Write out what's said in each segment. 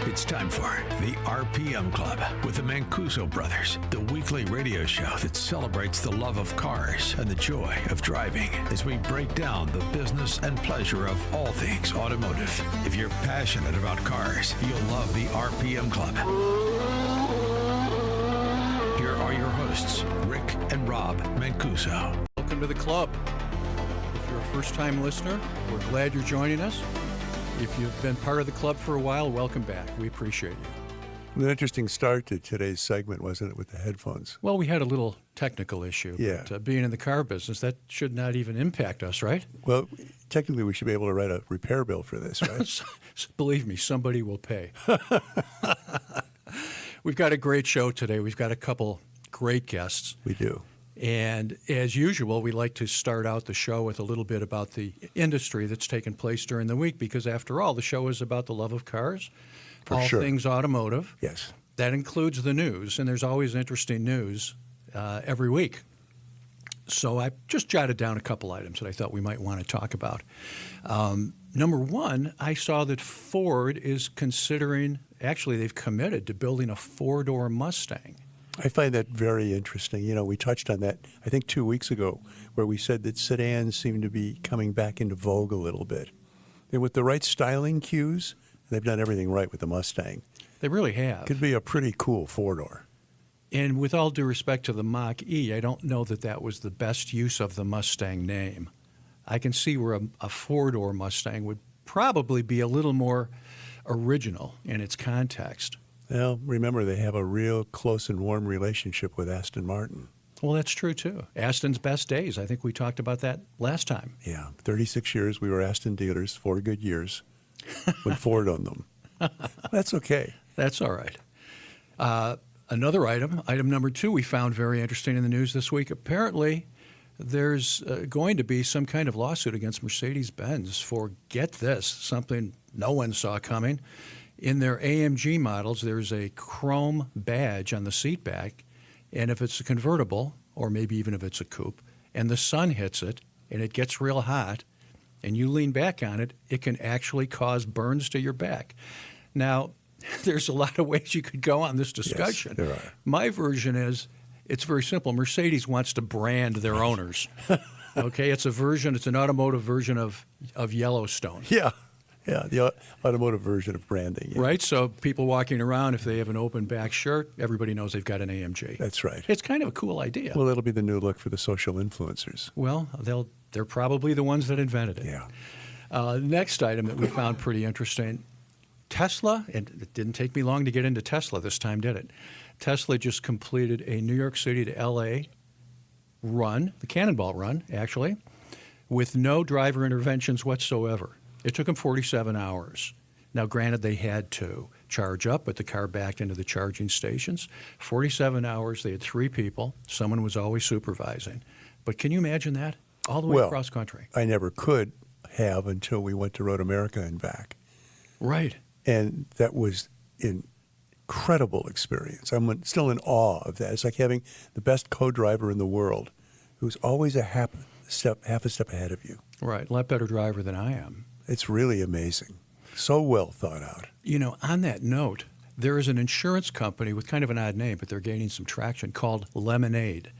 It's time for the RPM Club with the Mancuso brothers, the weekly radio show that celebrates the love of cars and the joy of driving as we break down the business and pleasure of all things automotive. If you're passionate about cars, you'll love the RPM Club. Here are your hosts, Rick and Rob Mancuso. Welcome to the club. If you're a first-time listener, we're glad you're joining us. If you've been part of the club for a while, welcome back. We appreciate you. An interesting start to today's segment, wasn't it, with the headphones? Well, we had a little technical issue. Yeah. But, being in the car business, that should not even impact us, right? Well, technically, we should be able to write a repair bill for this, right? Believe me, somebody will pay. We've got a great show today. We've got a couple great guests. We do. And as usual, we like to start out the show with a little bit about the industry that's taken place during the week, because after all, the show is about the love of cars, For all sure. things automotive. Yes. That includes the news, and there's always interesting news every week. So I just jotted down a couple items that I thought we might want to talk about. Number one, I saw that Ford is considering, actually they've committed to building a four-door Mustang. I find that very interesting. You know, we touched on that, I think, 2 weeks ago, where we said that sedans seem to be coming back into vogue a little bit. And with the right styling cues, they've done everything right with the Mustang. They really have. Could be a pretty cool four-door. And with all due respect to the Mach-E, I don't know that that was the best use of the Mustang name. I can see where a four-door Mustang would probably be a little more original in its context. Well, remember, they have a real close and warm relationship with Aston Martin. Well, that's true, too. Aston's best days. I think we talked about that last time. Yeah, 36 years we were Aston dealers, 4 good years when Ford owned them. That's okay. That's all right. Another item number 2, we found very interesting in the news this week. Apparently, there's going to be some kind of lawsuit against Mercedes-Benz for, get this, something no one saw coming. In their AMG models, there's a chrome badge on the seat back, and if it's a convertible, or maybe even if it's a coupe, and the sun hits it, and it gets real hot, and you lean back on it, it can actually cause burns to your back. Now, there's a lot of ways you could go on this discussion. Yes, there are. My version is, it's very simple. Mercedes wants to brand their owners. Okay, it's an automotive version of Yellowstone. Yeah, the automotive version of branding. Yeah. Right, so people walking around, if they have an open back shirt, everybody knows they've got an AMG. That's right. It's kind of a cool idea. Well, it'll be the new look for the social influencers. Well, they're probably the ones that invented it. Yeah. Next item that we found pretty interesting, Tesla, and it didn't take me long to get into Tesla this time, did it? Tesla just completed a New York City to L.A. run, the Cannonball Run, actually, with no driver interventions whatsoever. It took them 47 hours. Now, granted, they had to charge up, but the car backed into the charging stations. 47 hours, they had 3 people. Someone was always supervising. But can you imagine that? All the way across country. I never could have until we went to Road America and back. Right. And that was an incredible experience. I'm still in awe of that. It's like having the best co-driver in the world who's always half a step ahead of you. Right. A lot better driver than I am. It's really amazing. So well thought out. You know, on that note, there is an insurance company with kind of an odd name, but they're gaining some traction, called Lemonade.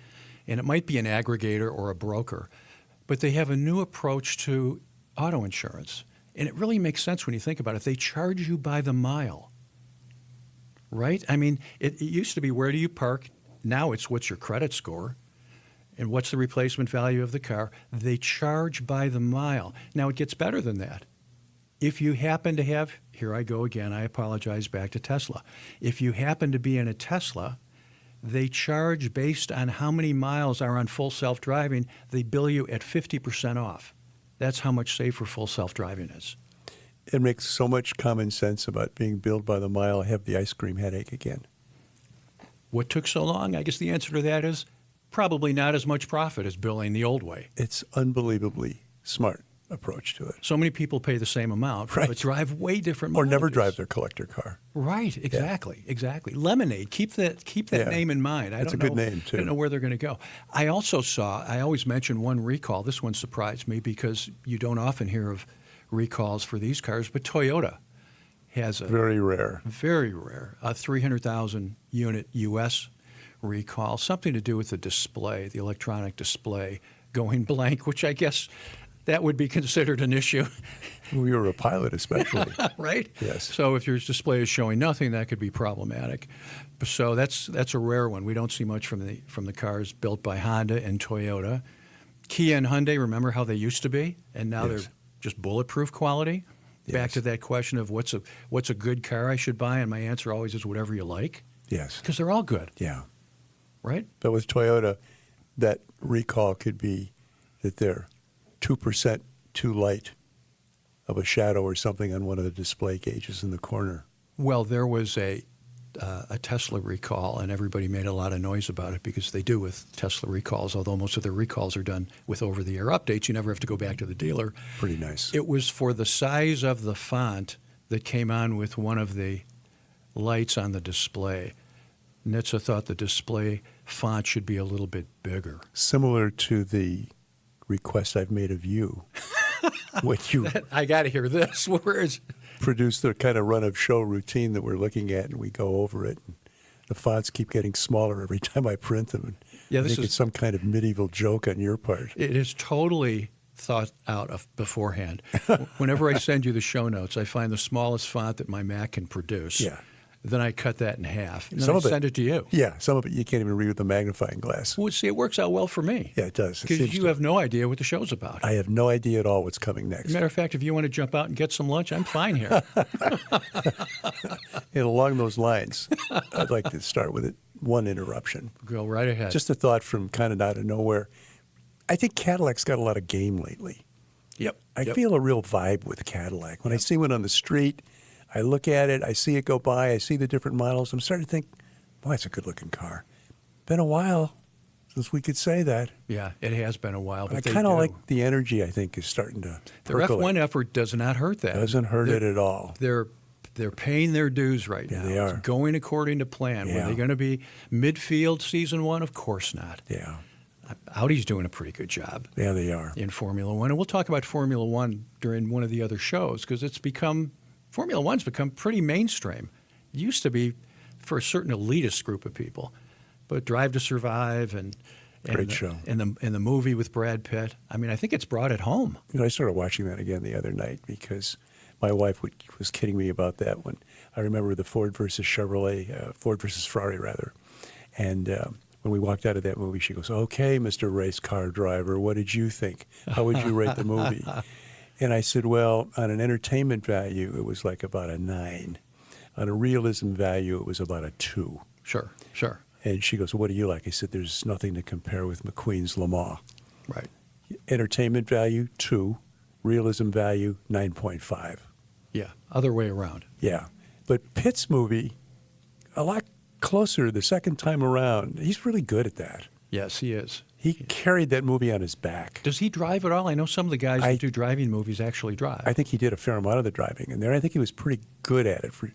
And it might be an aggregator or a broker, but they have a new approach to auto insurance. And it really makes sense when you think about it. They charge you by the mile, right? I mean, it used to be, where do you park? Now it's, what's your credit score? And what's the replacement value of the car? They charge by the mile. Now, it gets better than that. If you happen to have, here I go again, I apologize, back to Tesla. If you happen to be in a Tesla, they charge based on how many miles are on full self-driving. They bill you at 50% off. That's how much safer full self-driving is. It makes so much common sense about being billed by the mile. I have the ice cream headache again. What took so long? I guess the answer to that is probably not as much profit as billing the old way. It's unbelievably smart approach to it. So many people pay the same amount, right, but drive way different or mileages. never drive their collector car. Right, exactly, exactly. Lemonade, keep that name in mind. That's a good name, too. I don't know where they're going to go. I also saw, I always mention one recall. This one surprised me because you don't often hear of recalls for these cars, but Toyota has a Very rare. very rare, a 300,000 unit U.S. recall, something to do with the display, the electronic display going blank, which I guess that would be considered an issue, We were a pilot, especially. right? Yes. So if your display is showing nothing, that could be problematic. So that's a rare one. We don't see much from the cars built by Honda and Toyota. Kia and Hyundai, remember how they used to be, and now Yes. they're just bulletproof quality. Back Yes. to that question of what's a good car I should buy, and my answer always is whatever you like, Yes. because they're all good, Yeah. right? But with Toyota, that recall could be that they're 2% too light of a shadow or something on one of the display gauges in the corner. Well, there was a Tesla recall, and everybody made a lot of noise about it because they do with Tesla recalls, although most of their recalls are done with over-the-air updates. You never have to go back to the dealer. Pretty nice. It was for the size of the font that came on with one of the lights on the display. NHTSA thought the display font should be a little bit bigger. Similar to the request I've made of you when you I got to hear this. Where is produce the kind of run of show routine that we're looking at, and we go over it. And the fonts keep getting smaller every time I print them. And Yeah, I this think is- it's some kind of medieval joke on your part. It is totally thought out of beforehand. Whenever I send you the show notes, I find the smallest font that my Mac can produce. Yeah. Then I cut that in half. And then Some I of it- send it to you. Yeah, some of it you can't even read with a magnifying glass. Well, see, it works out well for me. Yeah, it does. It Because seems you to. have no idea what the show's about. I have no idea at all what's coming next. As a matter of fact, if you want to jump out and get some lunch, I'm fine here. And along those lines, I'd like to start with one interruption. Go right ahead. Just a thought from kind of out of nowhere. I think Cadillac's got a lot of game lately. Yep. I Yep. feel a real vibe with Cadillac. When I see one on the street, I look at it, I see it go by, I see the different models. I'm starting to think, boy, it's a good-looking car. Been a while since we could say that. Yeah, it has been a while. But I they kind of do. like the energy, I think, is starting to Their percolate. F1 effort does not hurt that. Doesn't hurt They're- it at all. They're paying their dues right Yeah, now. they are. It's going according to plan. Were Yeah. they going to be midfield season one? Of course not. Yeah. Audi's doing a pretty good job Yeah, they are. in Formula One. And we'll talk about Formula One during one of the other shows because Formula One's become pretty mainstream. It used to be for a certain elitist group of people. But Drive to Survive and Great show. and the movie with Brad Pitt. I mean, I think it's brought it home. You know, I started watching that again the other night because my wife was kidding me about that when I remember the Ford versus Ferrari, rather. And when we walked out of that movie, she goes, "Okay, Mr. Race Car Driver, what did you think? How would you rate the movie?" And I said, well, on an entertainment value, it was like about a 9. On a realism value, it was about a 2. Sure, sure. And she goes, "What do you like?" I said, "There's nothing to compare with McQueen's Le Mans. Right. Entertainment value, 2. Realism value, 9.5. Yeah, other way around. Yeah. But Pitt's movie, a lot closer the second time around. He's really good at that. Yes, he is. He carried that movie on his back. Does he drive at all? I know some of the guys I- that do driving movies actually drive. I think he did a fair amount of the driving in there. I think he was pretty good at it, for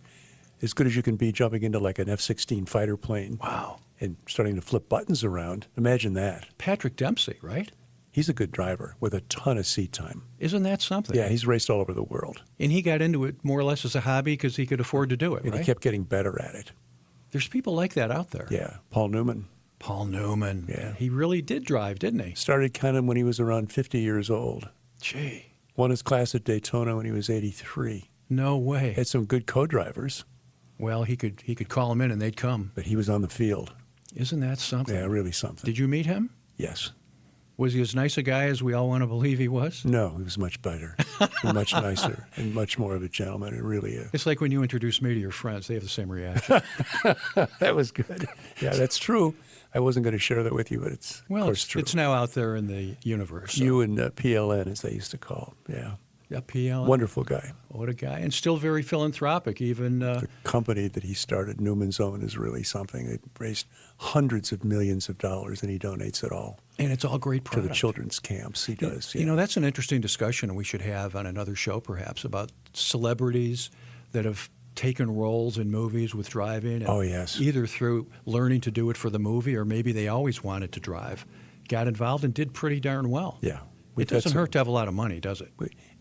as good as you can be jumping into like an F-16 fighter plane Wow. and starting to flip buttons around. Imagine that. Patrick Dempsey, right? He's a good driver with a ton of seat time. Isn't that something? Yeah, he's raced all over the world. And he got into it more or less as a hobby because he could afford to do it, And right? he kept getting better at it. There's people like that out there. Yeah, Paul Newman Paul Newman. Yeah. He really did drive, didn't he? started kind of when he was around 50 years old. Gee, Won his class at Daytona when he was 83. no way. Had some good co-drivers, Well, he could call them in and they'd come. but he was on the field. Isn't that something? Yeah, really something. Did you meet him? Yes. Was he as nice a guy as we all want to believe he was? No, he was much better, and much nicer, and much more of a gentleman. It really is. It's like when you introduce me to your friends, they have the same reaction. That was good. Yeah, that's true. I wasn't going to share that with you, but it's Well, of course it's, true. it's now out there in the universe. So. You and PLN, as they used to call. Yeah, Yeah, PL. wonderful guy. What a guy. And still very philanthropic, even. The company that he started, Newman's Own, is really something. They raised hundreds of millions of dollars, and he donates it all And it's all great to product. the children's camps. He does. You know, that's an interesting discussion we should have on another show, perhaps, about celebrities that have taken roles in movies with driving. And Oh, yes. Either through learning to do it for the movie or maybe they always wanted to drive, got involved and did pretty darn well. Yeah. It doesn't hurt to have a lot of money, does it?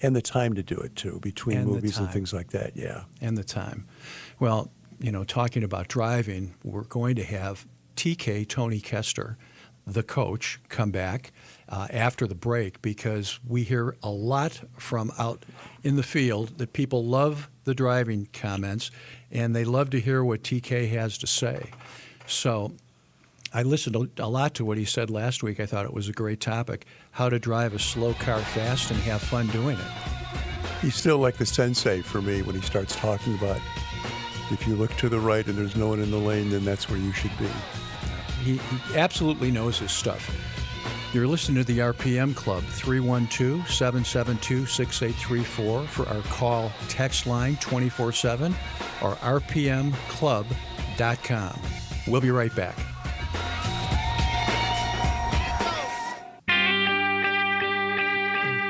And the time to do it, too, between And the movies and time. things like that, yeah. And the time. Well, talking about driving, we're going to have TK, Tony Kester, the coach, come back after the break, because we hear a lot from out in the field that people love the driving comments and they love to hear what TK has to say. So I listened a lot to what he said last week. I thought it was a great topic, how to drive a slow car fast and have fun doing it. He's still like the sensei for me when he starts talking about if you look to the right and there's no one in the lane, then that's where you should be. He absolutely knows his stuff. You're listening to the RPM Club, 312-772-6834 for our call text line 24/7 or rpmclub.com. We'll be right back.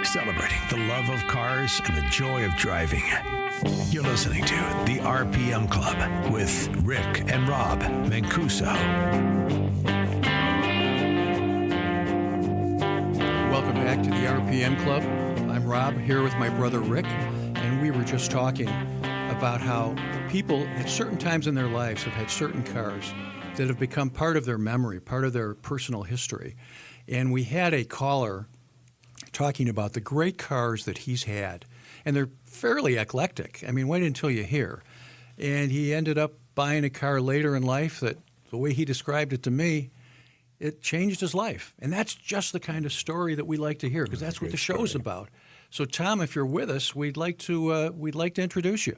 Celebrating the love of cars and the joy of driving. You're listening to the RPM Club with Rick and Rob Mancuso. Welcome back to the RPM Club. I'm Rob, here with my brother Rick, and we were just talking about how people at certain times in their lives have had certain cars that have become part of their memory, part of their personal history. And we had a caller talking about the great cars that he's had, and they're fairly eclectic. I mean, wait until you hear. And he ended up buying a car later in life that, the way he described it to me, it changed his life. And that's just the kind of story that we like to hear, because that's what the show's about. So, Tom, if you're with us, we'd like to introduce you.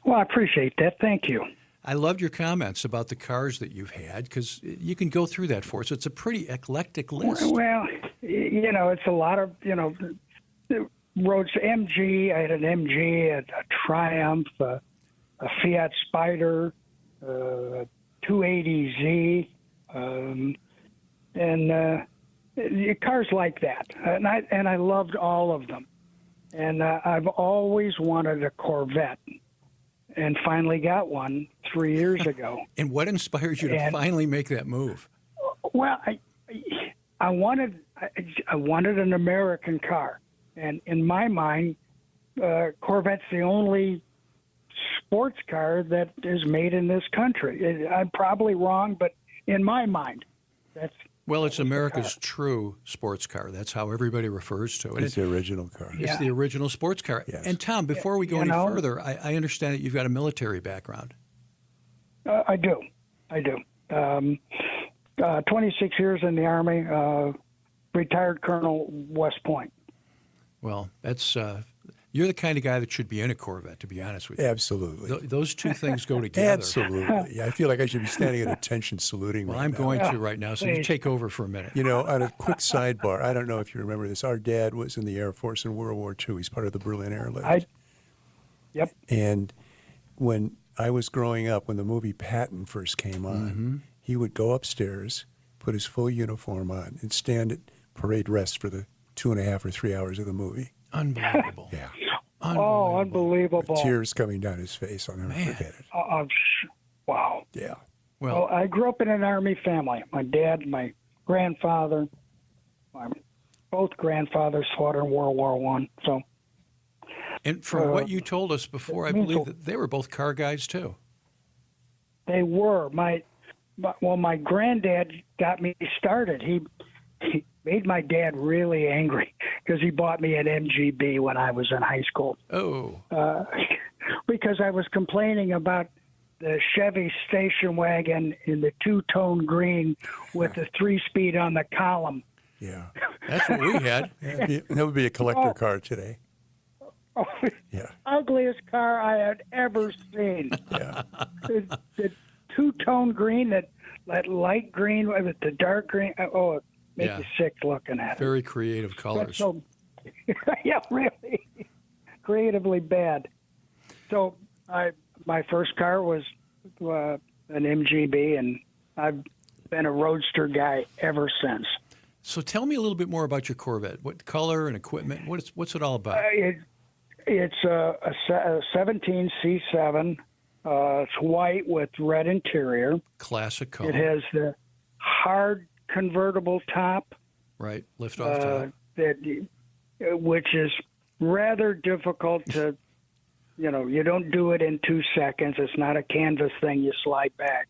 Well, I appreciate that. Thank you. I loved your comments about the cars that you've had, because you can go through that for us. It's a pretty eclectic list. Well, it's a lot of, roads. MG, I had an MG, a Triumph, a Fiat Spider, 280Z, and cars like that. And I loved all of them. And I've always wanted a Corvette, and finally got one 3 years ago. And what inspired you to finally make that move? Well, I wanted an American car, and in my mind, Corvette's the only sports car that is made in this country. I'm probably wrong, but in my mind, that's. Well, it's America's true sports car. That's how everybody refers to it. It's the original car. It's the original sports car. Yes. And Tom, before we go any further, I understand that you've got a military background. I do. 26 years in the Army, retired Colonel, West Point. Well, that's you're the kind of guy that should be in a Corvette, to be honest with you. Absolutely. Those two things go together. Absolutely. Yeah, I feel like I should be standing at attention saluting Well, right I'm now. going to right now, so you take over for a minute. On a quick sidebar, I don't know if you remember this. Our dad was in the Air Force in World War II. He's part of the Berlin Airlift. Yep. And when I was growing up, when the movie Patton first came on, he would go upstairs, put his full uniform on, and stand at parade rest for the 2.5 or 3 hours of the movie. Unbelievable. Yeah. Oh, unbelievable. With tears coming down his face. I'll never forget it. Wow. Yeah. Well, I grew up in an Army family. My dad, my grandfather, both grandfathers fought in World War I. So. And from what you told us before, I believe that they were both car guys too. They were. My granddad got me started. He made my dad really angry because he bought me an MGB when I was in high school. Oh. Because I was complaining about the Chevy station wagon in the two-tone green with the 3-speed on the column. Yeah. That's what we had. That would be a collector car today. Yeah. Ugliest car I had ever seen. Yeah. The two-tone green, that light green with the dark green. Oh, it makes you sick looking at it. Very creative colors. So, yeah, really creatively bad. So my first car was an MGB, and I've been a roadster guy ever since. So tell me a little bit more about your Corvette. What color and equipment? What's it all about? It's a 17 C7. It's white with red interior. Classic color. It has the hard convertible top. Right, lift off top. which is rather difficult to, you don't do it in 2 seconds. It's not a canvas thing you slide back.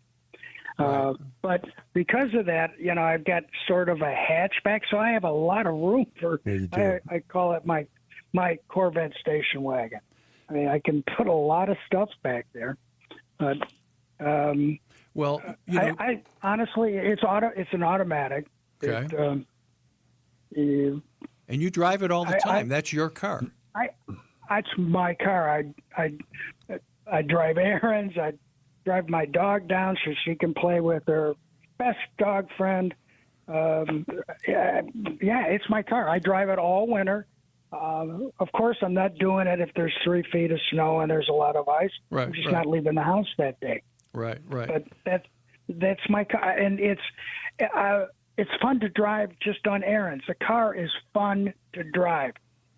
But because of that, I've got sort of a hatchback, so I have a lot of room for. Yeah, you do. I call it my Corvette station wagon. I mean, I can put a lot of stuff back there, but Well, I honestly, it's an automatic. Okay. And you drive it all the time. That's your car. That's my car. I drive errands. I drive my dog down so she can play with her best dog friend. Yeah, it's my car. I drive it all winter. Of course, I'm not doing it if there's 3 feet of snow and there's a lot of ice. Right, I'm just right. not leaving the house that day. Right. But that's my car, and it's fun to drive just on errands. The car is fun to drive.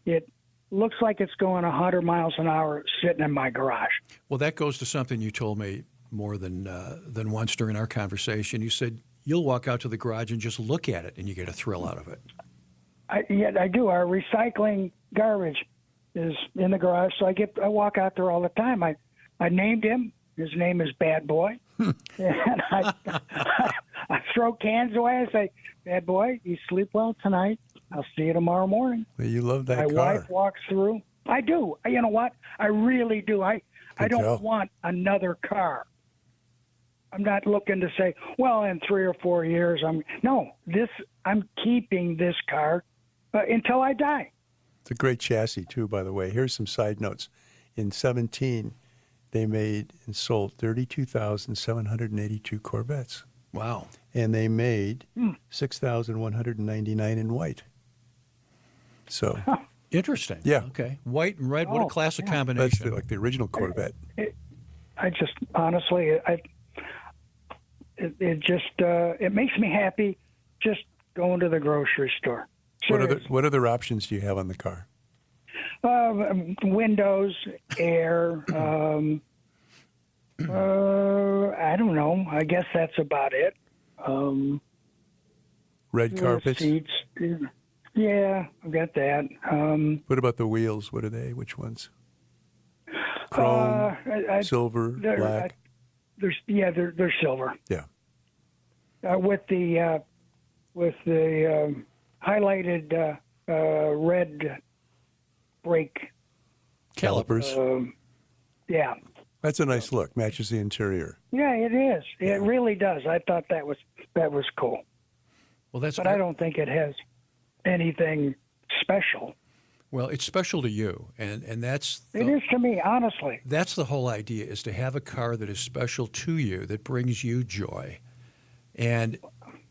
It looks like it's going 100 miles an hour sitting in my garage. Well, that goes to something you told me more than once during our conversation. You said you'll walk out to the garage and just look at it, and you get a thrill out of it. I do. Our recycling garbage is in the garage, so I walk out there all the time. I named him. His name is Bad Boy, and I throw cans away. I say, "Bad Boy, you sleep well tonight. I'll see you tomorrow morning." Well, you love that My car. wife walks through. I do. You know what? I really do. I don't tell. want another car. I'm not looking to say, well, in 3 or 4 years, I'm keeping this car until I die. It's a great chassis, too, by the way. Here's some side notes. In 17, they made and sold 32,782 Corvettes. Wow. And they made 6,199 in white. So, Interesting. Yeah. Okay. White and red. What a classic combination. that's like the original Corvette. I just honestly, it makes me happy just going to the grocery store. What other options do you have on the car? Windows, air. I don't know. I guess that's about it. Red carpets? Seats. Yeah, I've got that. What about the wheels? What are they? Which ones? Chrome, silver, black? They're silver. Yeah. With the highlighted red brake Calipers. Yeah. That's a nice look. Matches the interior. Yeah, it is. It really does. I thought that was cool. Well, that's. But I don't think it has anything special. Well, it's special to you, and that's. It is to me, honestly. That's the whole idea: is to have a car that is special to you, that brings you joy, and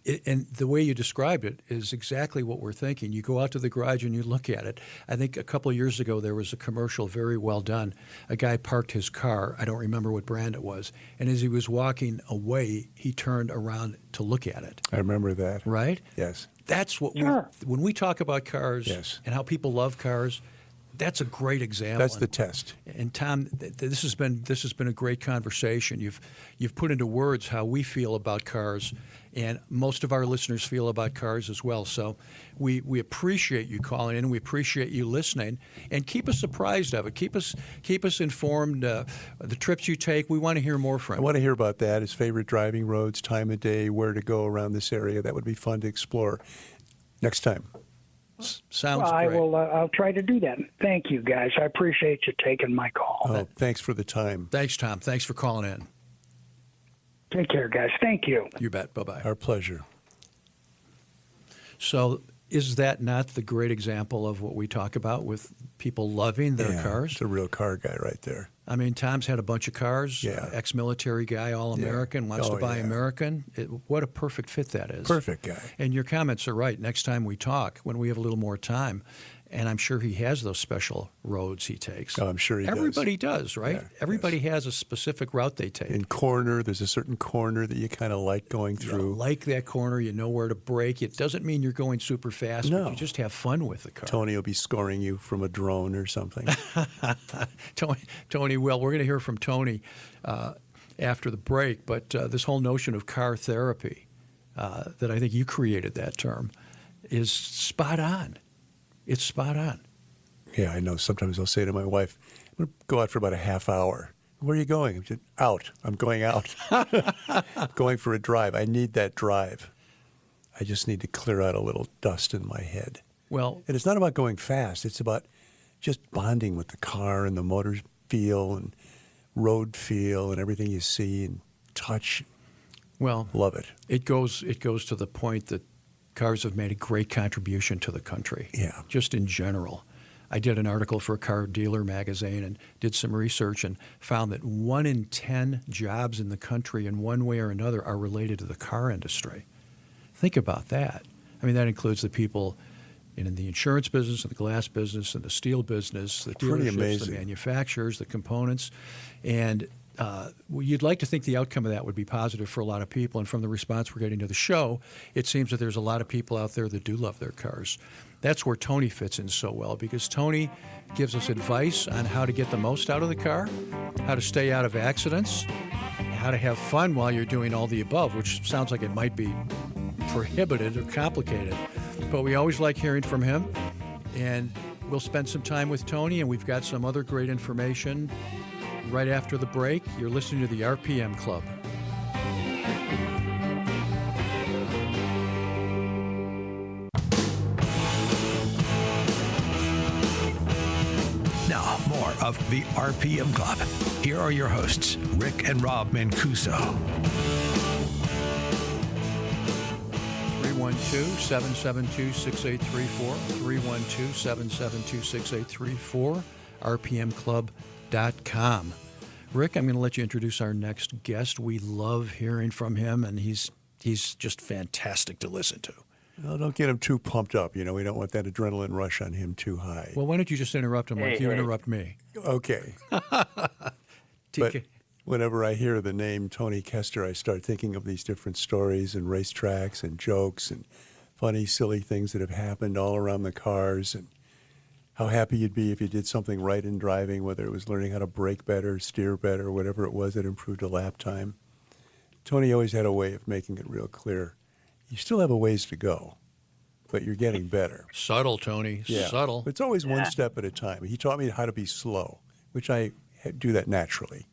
the way you described it is exactly what we're thinking. You go out to the garage and you look at it. I think a couple of years ago there was a commercial, very well done. A guy parked his car. I don't remember what brand it was. And as he was walking away, he turned around to look at it. I remember that. Right? Yes. That's what when we talk about cars and how people love cars, that's a great example. That's the test. And Tom, this has been a great conversation. You've put into words how we feel about cars, and most of our listeners feel about cars as well. So we appreciate you calling in. We appreciate you listening, and keep us apprised of it. Keep us informed. The trips you take, we want to hear more from you. I want to hear about that. His favorite driving roads, time of day, where to go around this area. That would be fun to explore next time. Sounds well, great. I'll try to do that. Thank you, guys. I appreciate you taking my call. Oh, thanks for the time. Thanks, Tom. Thanks for calling in. Take care, guys. Thank you. You bet. Bye-bye. Our pleasure. So is that not the great example of what we talk about with people loving their cars? It's a real car guy right there. I mean, Tom's had a bunch of cars, ex-military guy, all-American, wants to buy American. What a perfect fit that is. Perfect guy. And your comments are right. Next time we talk, when we have a little more time, and I'm sure he has those special roads he takes. Oh, I'm sure he does. Everybody does, right? Yeah, Everybody has a specific route they take. In corner, there's a certain corner that you kind of like going through. You like that corner. You know where to brake. It doesn't mean you're going super fast, but you just have fun with the car. Tony will be scoring you from a drone or something. Tony will. We're going to hear from Tony after the break, but this whole notion of car therapy, that I think you created that term, is spot on. It's spot on. Yeah, I know. Sometimes I'll say to my wife, I'm going to go out for about a half hour. Where are you going? I'm just, out. I'm going out. Going for a drive. I need that drive. I just need to clear out a little dust in my head. Well, And it's not about going fast. It's about just bonding with the car and the motor feel and road feel and everything you see and touch. well, Love it. it goes to the point that cars have made a great contribution to the country. Yeah. Just in general. I did an article for a car dealer magazine and did some research and found that 1 in 10 jobs in the country in one way or another are related to the car industry. Think about that. I mean, that includes the people in the insurance business and the glass business and the steel business, the Pretty dealerships, amazing. the manufacturers, the components. And you'd like to think the outcome of that would be positive for a lot of people. And from the response we're getting to the show, it seems that there's a lot of people out there that do love their cars. That's where Tony fits in so well, because Tony gives us advice on how to get the most out of the car, how to stay out of accidents, how to have fun while you're doing all the above, which sounds like it might be prohibited or complicated. But we always like hearing from him, and we'll spend some time with Tony, and we've got some other great information right after the break. You're listening to the RPM Club. Now, more of the RPM Club. Here are your hosts, Rick and Rob Mancuso. 312-772-6834, 312-772-6834, rpmclub.com. Rick, I'm going to let you introduce our next guest. We love hearing from him, and he's just fantastic to listen to. Well, don't get him too pumped up. You know, we don't want that adrenaline rush on him too high. Well, why don't you just interrupt him like you interrupt me? Okay. TK. But whenever I hear the name Tony Kester, I start thinking of these different stories and racetracks and jokes and funny, silly things that have happened all around the cars, and how happy you'd be if you did something right in driving, whether it was learning how to brake better, steer better, whatever it was that improved a lap time. Tony always had a way of making it real clear. You still have a ways to go, but you're getting better. Subtle, Tony. Yeah. Subtle. It's always one step at a time. He taught me how to be slow, which I do that naturally.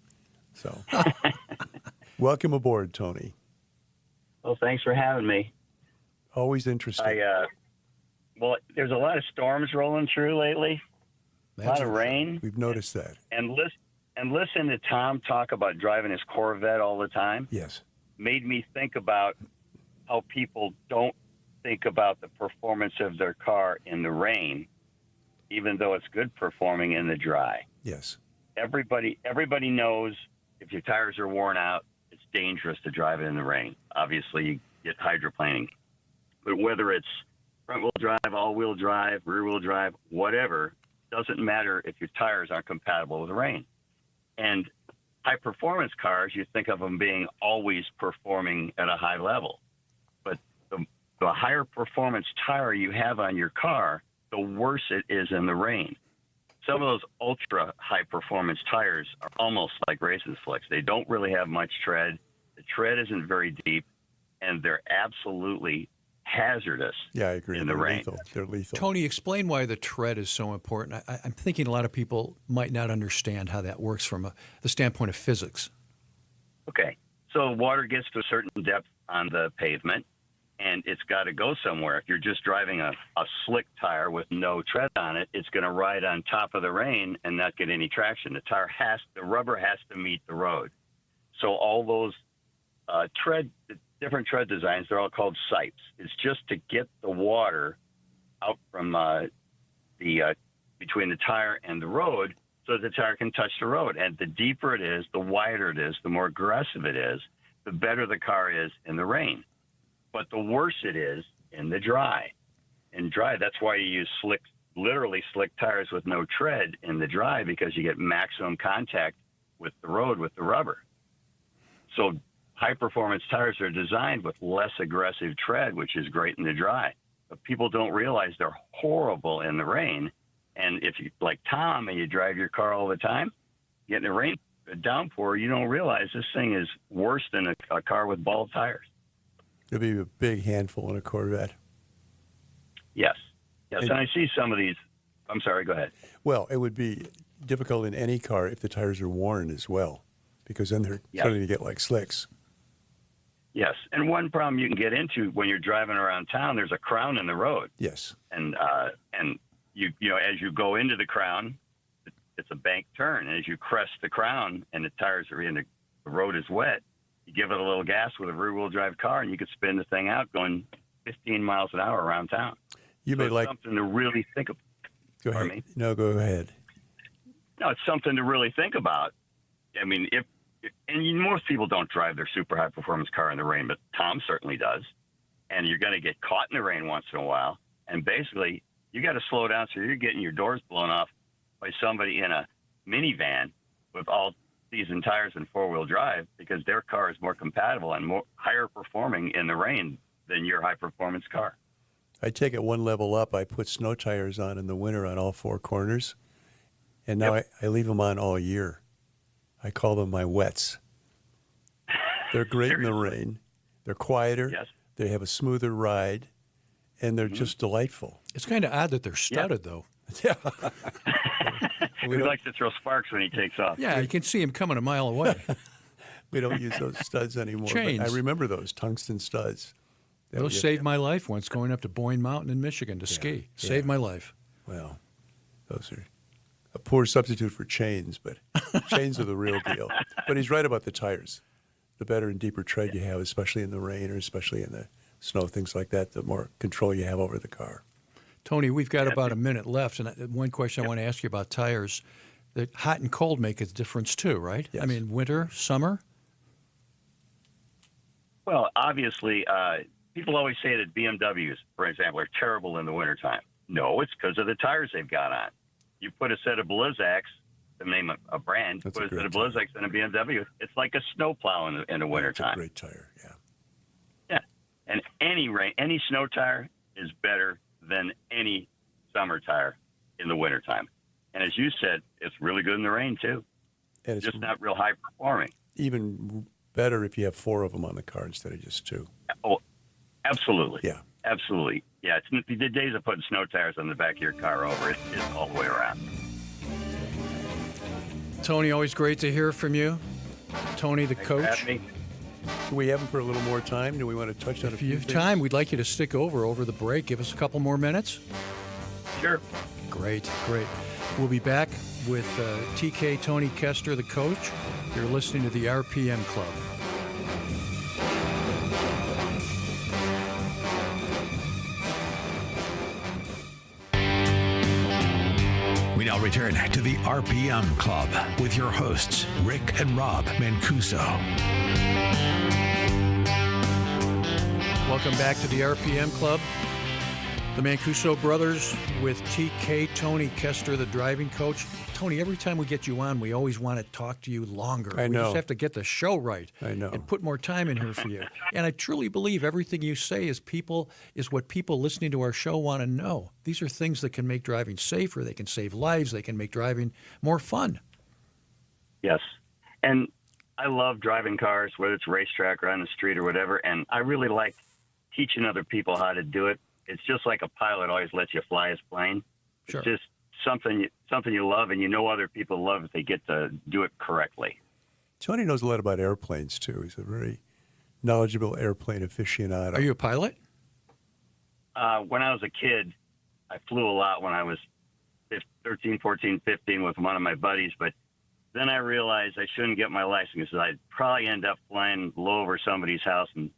So, welcome aboard, Tony. Well, thanks for having me. Always interesting. Well, there's a lot of storms rolling through lately, a lot of rain, We've noticed that. and listen to Tom talk about driving his Corvette all the time Yes. made me think about how people don't think about the performance of their car in the rain, even though it's good performing in the dry. Yes. Everybody knows if your tires are worn out, it's dangerous to drive it in the rain. Obviously, you get hydroplaning. But whether it's front-wheel drive, all-wheel drive, rear-wheel drive, whatever, doesn't matter if your tires aren't compatible with rain. And high-performance cars, you think of them being always performing at a high level. But the higher performance tire you have on your car, the worse it is in the rain. Some of those ultra high performance tires are almost like racing slicks. They don't really have much tread. The tread isn't very deep, and they're absolutely hazardous. Yeah, I agree. In the They're rain. lethal. They're lethal. Tony, explain why the tread is so important. I'm thinking a lot of people might not understand how that works from the standpoint of physics. Okay, so water gets to a certain depth on the pavement, and it's got to go somewhere. If you're just driving a slick tire with no tread on it, it's going to ride on top of the rain and not get any traction. The rubber has to meet the road. So all those different tread designs, they're all called sipes. It's just to get the water out from between the tire and the road so that the tire can touch the road. And the deeper it is, the wider it is, the more aggressive it is, the better the car is in the rain. But the worse it is in the dry. In dry, that's why you use literally slick tires with no tread in the dry, because you get maximum contact with the road, with the rubber. So high-performance tires are designed with less aggressive tread, which is great in the dry. But people don't realize they're horrible in the rain. And if you, like Tom, and you drive your car all the time, get in a downpour, you don't realize this thing is worse than a car with bald tires. It'll be a big handful in a Corvette. Yes. Yes, and I see some of these. I'm sorry, go ahead. Well, it would be difficult in any car if the tires are worn as well, because then they're starting to get like slicks. Yes, and one problem you can get into when you're driving around town, there's a crown in the road. Yes. And you know, as you go into the crown, it's a bank turn. And as you crest the crown and the tires are in, the road is wet, you give it a little gas with a rear-wheel drive car, and you could spin the thing out going 15 miles an hour around town. You may like something to really think of. Go ahead. No, go ahead. No, it's something to really think about. I mean, most people don't drive their super high performance car in the rain, but Tom certainly does. And you're going to get caught in the rain once in a while. And basically, you got to slow down so you're getting your doors blown off by somebody in a minivan with all season tires and four-wheel drive, because their car is more compatible and more higher performing in the rain than your high performance car. I take it one level up. I put snow tires on in the winter on all four corners, and now I leave them on all year. I call them my wets. They're great in the rain. They're quieter. Yes. They have a smoother ride, and they're just delightful. It's kind of odd that they're studded, though. Yeah. He likes to throw sparks when he takes off. Yeah, you can see him coming a mile away. We don't use those studs anymore. Chains. But I remember those tungsten studs. Those saved my life once going up to Boyne Mountain in Michigan to ski. Saved my life. Well, those are a poor substitute for chains, but chains are the real deal. But he's right about the tires. The better and deeper tread you have, especially in the rain or especially in the snow, things like that, the more control you have over the car. Tony, we've got about a minute left, and one question I want to ask you about tires. The hot and cold make a difference too, right? Yes. I mean, winter, summer? Well, obviously, people always say that BMWs, for example, are terrible in the wintertime. No, it's because of the tires they've got on. You put a set of Blizzaks, to name a brand, That's put a a set of great Blizzaks in a BMW, it's like a snowplow in the wintertime. It's a great tire, yeah. Yeah, and any snow tire is better than any summer tire in the wintertime. And as you said, it's really good in the rain, too. And it's just not real high performing. even better if you have four of them on the car instead of just two. Oh, absolutely. Yeah. Absolutely. Yeah, it's the days of putting snow tires on the back of your car over. It's all the way around. Tony, always great to hear from you. Tony, the Thanks for coach. having me. Do we have them for a little more time? Do we want to touch on a If few you have things? time, we'd like you to stick over the break. Give us a couple more minutes. Sure. Great. We'll be back with TK Tony Kester, the coach. You're listening to the RPM Club. We now return to the RPM Club with your hosts, Rick and Rob Mancuso. Welcome back to the RPM Club. The Mancuso brothers with TK Tony Kester, the driving coach. Tony, every time we get you on, we always want to talk to you longer. I know. We just have to get the show right. I know. And put more time in here for you. And I truly believe everything you say is what people listening to our show want to know. These are things that can make driving safer. They can save lives. They can make driving more fun. Yes. And I love driving cars, whether it's racetrack or on the street or whatever. And I really like teaching other people how to do it. It's just like a pilot always lets you fly his plane. Sure. It's just something you love, and you know other people love if they get to do it correctly. Tony knows a lot about airplanes, too. He's a very knowledgeable airplane aficionado. Are you a pilot? When I was a kid, I flew a lot when I was 13, 14, 15 with one of my buddies, but then I realized I shouldn't get my license because I'd probably end up flying low over somebody's house and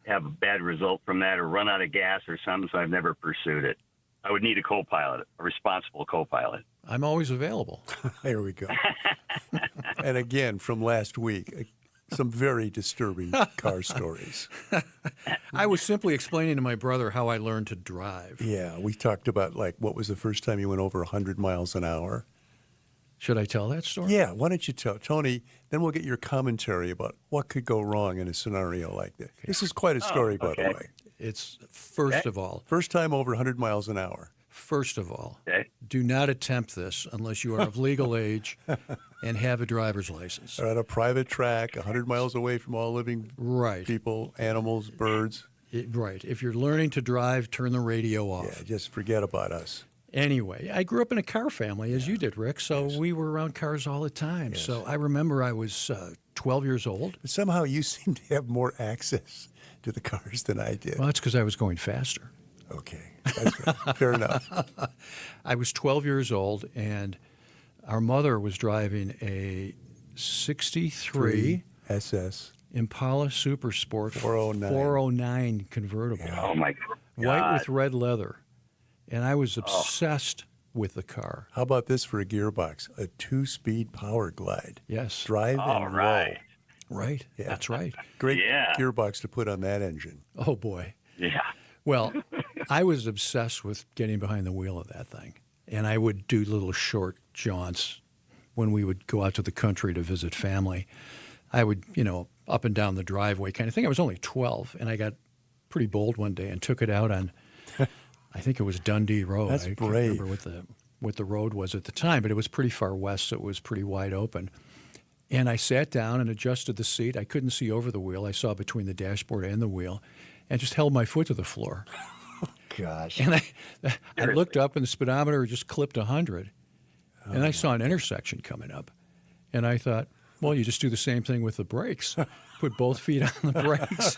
have a bad result from that or run out of gas or something, so I've never pursued it. I would need a co-pilot, a responsible co-pilot. I'm always available. Here we go. And again, from last week, some very disturbing car stories. I was simply explaining to my brother how I learned to drive. Yeah, we talked about, what was the first time you went over 100 miles an hour? Should I tell that story? Yeah, why don't you tell Tony? Then we'll get your commentary about what could go wrong in a scenario like this. This is quite a story, by the way. It's first of all, First time over 100 miles an hour. Okay. Do not attempt this unless you are of legal age and have a driver's license. Or at a private track, 100 miles away from all living Right. people, animals, birds. Right. If you're learning to drive, turn the radio off. Yeah, just forget about us. Anyway, I grew up in a car family, as you did, Rick, so we were around cars all the time. Yes. So I remember I was 12 years old. But somehow you seem to have more access to the cars than I did. Well, that's because I was going faster. Okay, that's right. Fair enough. I was 12 years old, and our mother was driving a 63 SS. Impala Super Sport 409. 409 convertible, Oh my God. white with red leather. And I was obsessed with the car. How about this for a gearbox? A 2-speed power glide. Yes. Drive All and right. Right. Yeah. That's right. roll. Great Yeah. gearbox to put on that engine. Oh, boy. Yeah. Well, I was obsessed with getting behind the wheel of that thing. And I would do little short jaunts when we would go out to the country to visit family. I would, up and down the driveway kind of thing. I was only 12, and I got pretty bold one day and took it out on, I think it was Dundee Road. That's I can't brave. remember what the road was at the time, but it was pretty far west, so it was pretty wide open. And I sat down and adjusted the seat. I couldn't see over the wheel. I saw between the dashboard and the wheel, and just held my foot to the floor. Gosh. And I looked up, and the speedometer just clipped 100. And I saw an intersection coming up. And I thought, well, you just do the same thing with the brakes. Put both feet on the brakes.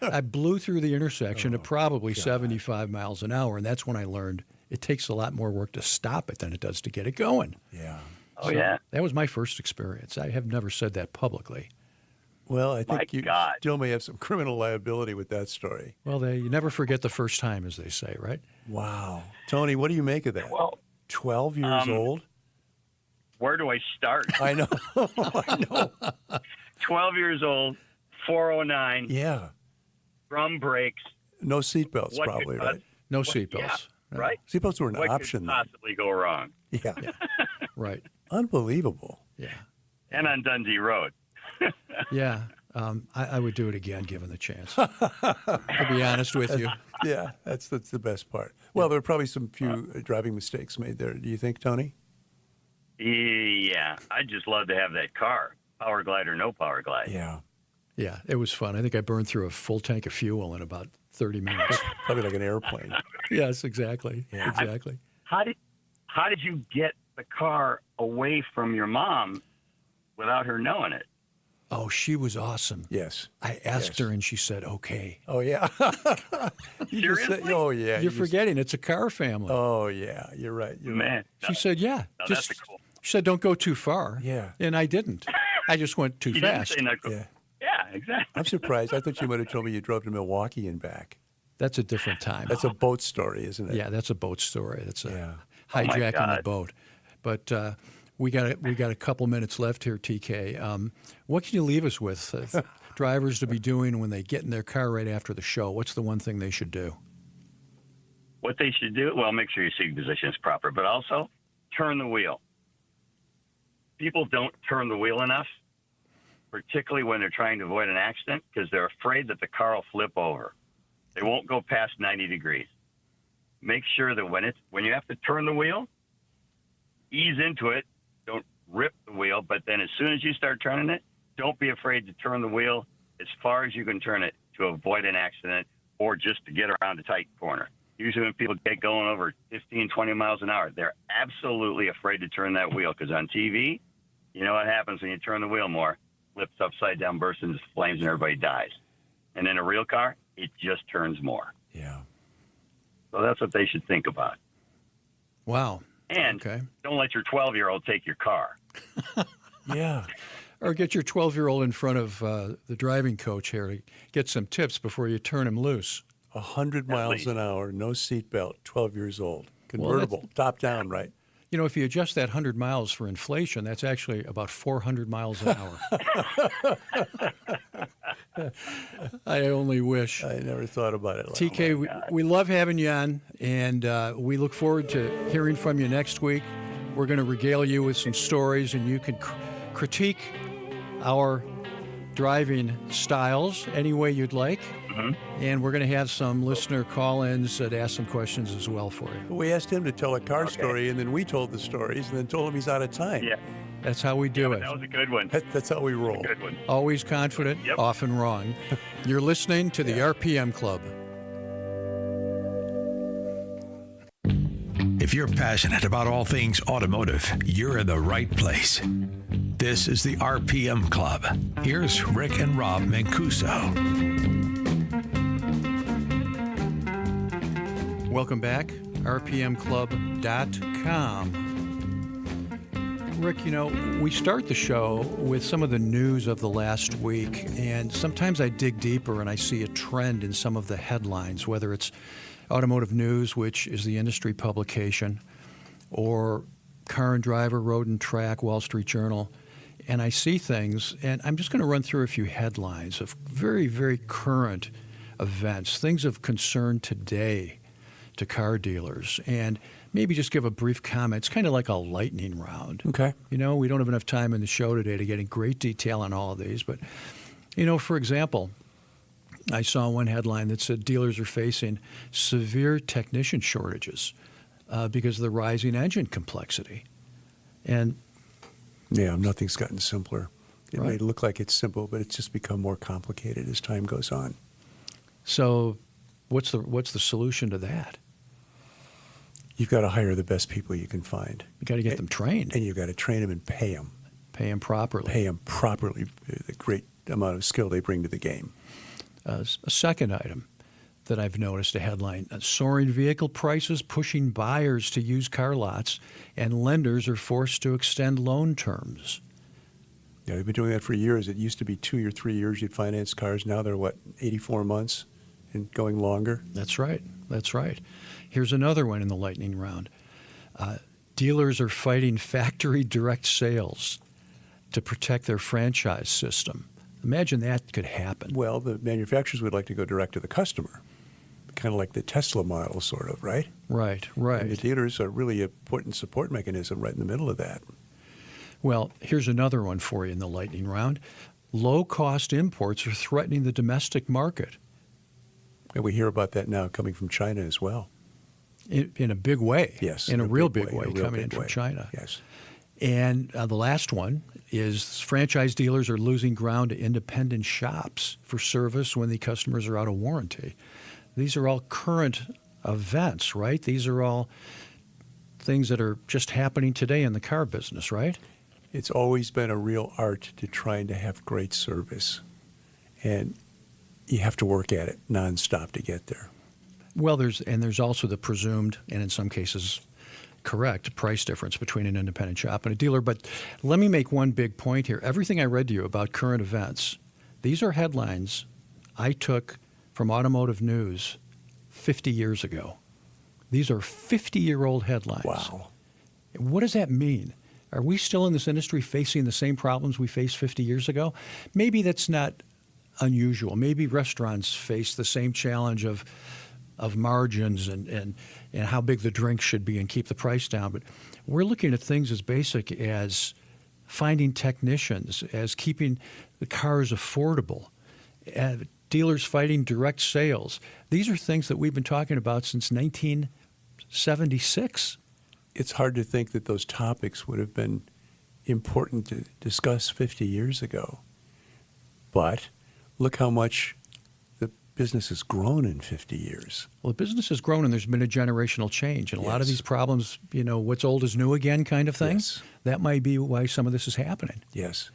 I blew through the intersection at probably 75 miles an hour, and that's when I learned it takes a lot more work to stop it than it does to get it going. Yeah. Oh, yeah. That was my first experience. I have never said that publicly. Well, I My think you God. still may have some criminal liability with that story. Well, you never forget the first time, as they say, right? Wow. Tony, what do you make of that? Well, 12 years old? where do I start? I know. I know. 12 years old, 409, Yeah. drum brakes. No seatbelts, What probably, could- right? No Yeah, seatbelts. No. right? Seatbelts were an What option could then. possibly go wrong? Yeah. Right. Unbelievable. Yeah. And on Dundee Road. Yeah. I would do it again given the chance. To be honest with you. Yeah, that's the best part. Well, there were probably some few driving mistakes made there. Do you think, Tony? Yeah, I'd just love to have that car. Power glide or no power glide. Yeah. Yeah, it was fun. I think I burned through a full tank of fuel in about 30 minutes. Probably like an airplane. Yes, exactly. Yeah. Exactly. How did you get the car away from your mom without her knowing it? Oh, she was awesome. Yes. I asked Yes. her and she said, okay. Oh, yeah. You just said- Seriously? oh, yeah. You're you just- forgetting it's a car family. Oh, yeah. You're right. You're right. Man, She said, yeah. no, just that's cool. She said, don't go too far. Yeah. And I didn't. I just went too You didn't fast. say not go- Yeah. Yeah, exactly. I'm surprised. I thought you might have told me you drove to Milwaukee and back. That's a different time. That's a boat story, isn't it? Yeah, that's a boat story. That's a Yeah. my hijacking the God. boat. But we got a couple minutes left here, TK. What can you leave us with? Drivers to be doing when they get in their car right after the show. What's the one thing they should do? What they should do, well, make sure your seating position is proper, but also turn the wheel. People don't turn the wheel enough, particularly when they're trying to avoid an accident, because they're afraid that the car will flip over. They won't go past 90 degrees. Make sure that when you have to turn the wheel, ease into it. Don't rip the wheel, but then as soon as you start turning it, don't be afraid to turn the wheel as far as you can turn it to avoid an accident or just to get around a tight corner. Usually when people get going over 15, 20 miles an hour, they're absolutely afraid to turn that wheel because on TV, you know what happens when you turn the wheel more? Flips upside down, bursts into flames, and everybody dies. And in a real car, it just turns more. Yeah. So that's what they should think about. Wow. And Okay. don't let your 12-year-old take your car. Yeah. Or get your 12-year-old in front of the driving coach here to get some tips before you turn him loose. 100 miles least. an hour, no seatbelt, 12 years old. Well, Convertible, top down, right? You know, if you adjust that 100 miles for inflation, that's actually about 400 miles an hour. I only wish. I never thought about it. TK, we love having you on, and we look forward to hearing from you next week. We're going to regale you with some stories, and you can critique our driving styles any way you'd like. And we're going to have some listener call-ins to ask some questions as well for you. We asked him to tell a car story, and then we told the stories, and then told him he's out of time. Yeah. That's how we do Yeah, it. that was a good one. That's how we roll. Good one. Always confident, Yep. often wrong. You're listening to the RPM Club. If you're passionate about all things automotive, you're in the right place. This is the RPM Club. Here's Rick and Rob Mancuso. Welcome back, rpmclub.com. Rick, we start the show with some of the news of the last week, and sometimes I dig deeper and I see a trend in some of the headlines, whether it's Automotive News, which is the industry publication, or Car and Driver, Road and Track, Wall Street Journal, and I see things, and I'm just going to run through a few headlines of very, very current events, things of concern today to car dealers, and maybe just give a brief comment. It's kind of like a lightning round. Okay. We don't have enough time in the show today to get in great detail on all of these, but, for example, I saw one headline that said dealers are facing severe technician shortages because of the rising engine complexity. And Yeah, nothing's gotten simpler. It Right. may look like it's simple, but it's just become more complicated as time goes on. so what's the solution to that? You've got to hire the best people you can find. You got to get them trained, And you've got to train them and pay them. pay them properly. Pay them properly, the great amount of skill they bring to the game. A second item that I've noticed, a headline, soaring vehicle prices pushing buyers to use car lots, and lenders are forced to extend loan terms. Yeah, they've been doing that for years. It used to be 2 or 3 years you'd finance cars. Now they're, 84 months and going longer? That's right. That's right. Here's another one in the lightning round. Dealers are fighting factory direct sales to protect their franchise system. Imagine that could happen. Well, the manufacturers would like to go direct to the customer, kind of like the Tesla model, sort of, right? Right, And the right. dealers are really an important support mechanism right in the middle of that. Well, here's another one for you in the lightning round. Low-cost imports are threatening the domestic market And we hear about that now coming from China as well. in a big way. Yes. In a real big in a way real coming in big from way. China. Yes. And the last one is franchise dealers are losing ground to independent shops for service when the customers are out of warranty. These are all current events, right? These are all things that are just happening today in the car business, right? It's always been a real art to trying to have great service. And you have to work at it nonstop to get there. Well, there's also the presumed, and in some cases correct, price difference between an independent shop and a dealer. But let me make one big point here. Everything I read to you about current events, these are headlines I took from Automotive News 50 years ago. These are 50-year-old headlines. Wow. What does that mean? Are we still in this industry facing the same problems we faced 50 years ago? Maybe that's not unusual. Maybe restaurants face the same challenge of margins and how big the drink should be and keep the price down. But we're looking at things as basic as finding technicians, as keeping the cars affordable, dealers fighting direct sales. These are things that we've been talking about since 1976. It's hard to think that those topics would have been important to discuss 50 years ago. But look how much the business has grown in 50 years. Well, the business has grown and there's been a generational change. And a lot of Yes. these problems, what's old is new again kind of thing. Yes. That might be why some of this is happening. Yes.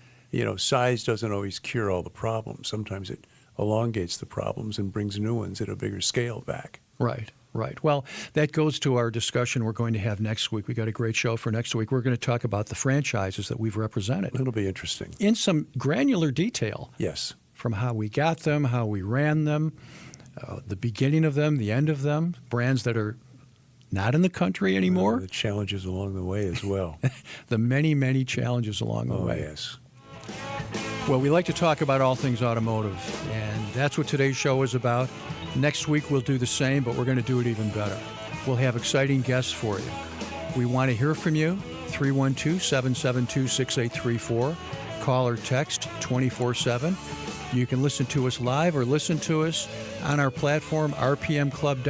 Size doesn't always cure all the problems. Sometimes it elongates the problems and brings new ones at a bigger scale back. Right, right. Well, that goes to our discussion we're going to have next week. We got a great show for next week. We're going to talk about the franchises that we've represented It'll be interesting. in some granular detail, Yes. from how we got them, how we ran them, the beginning of them, the end of them, brands that are not in the country anymore, The challenges along the way as well. the many, many challenges along the Oh, way. yes. Well, we like to talk about all things automotive, and that's what today's show is about. Next week, we'll do the same, but we're going to do it even better. We'll have exciting guests for you. We want to hear from you, 312-772-6834. Call or text 24/7. You can listen to us live or listen to us on our platform, rpmclub.com.